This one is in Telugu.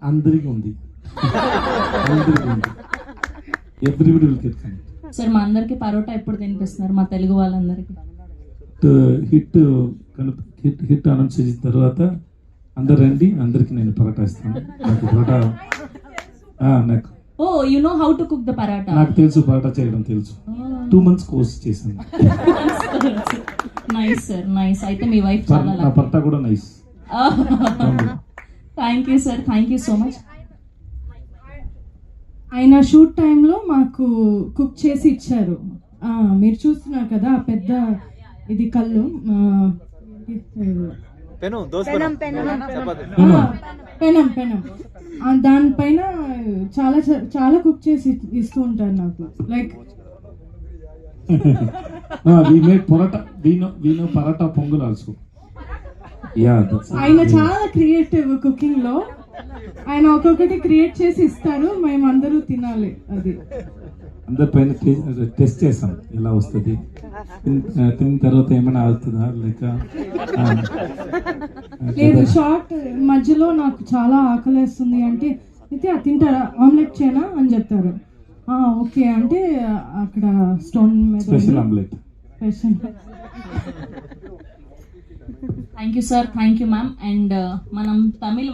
అందరికీ ఉంది. అందరికీ ఉంది. Everybody will get connect. Sir మా అందరికి పరోటా ఎప్పుడు తినిపిస్తున్నారు మా తెలుగు వాళ్ళందరికీ? హిట్ హిట్ అనౌన్స్ చేసిన తర్వాత అందరు రండి, అందరికి నేను పరోటా ఇస్తాను. నాకు పరోటా నాకు oh you know how to cook the parotta? నాకు తెలుసు, పరోటా చేయడం తెలుసు. 2 months కోర్స్ చేశాను. Nice sir, nice. అయితే మీ వైఫ్ చాలా నా పరోటా కూడా nice. Thank you sir, thank you so much. ఆయన షూట్ టైంలో మాకు కుక్ చేసి ఇచ్చారు. మీరు చూస్తున్నారు కదా పెద్ద ఇది కళ్ళు, పెనం పెనం దానిపైన చాలా చాలా కుక్ చేసి ఇస్తూ ఉంటారు నాకు. Like we made paratha. We know paratha pongal also. Yeah, that's it. ఆయన చాలా క్రియేటివ్ కుకింగ్ లో. ఆయన ఒక్కొక్కటి క్రియేట్ చేసి ఇస్తారు, మేము అందరూ తినాలి. అది అందరి పైన టెస్ట్ చేసాం ఎలా వస్తుంది, తిన్న తర్వాత ఏమైనా అవుతుందా లేక లేదు. షార్ట్ మధ్యలో నాకు చాలా ఆకలేస్తుంది అంటే అయితే తింటారా, ఆమ్లెట్ చేయనా అని చెప్తారు. ఓకే అంటే అక్కడ స్టోన్ మీద special omelette. Thank you sir, thank you ma'am. And మనం తమిళ్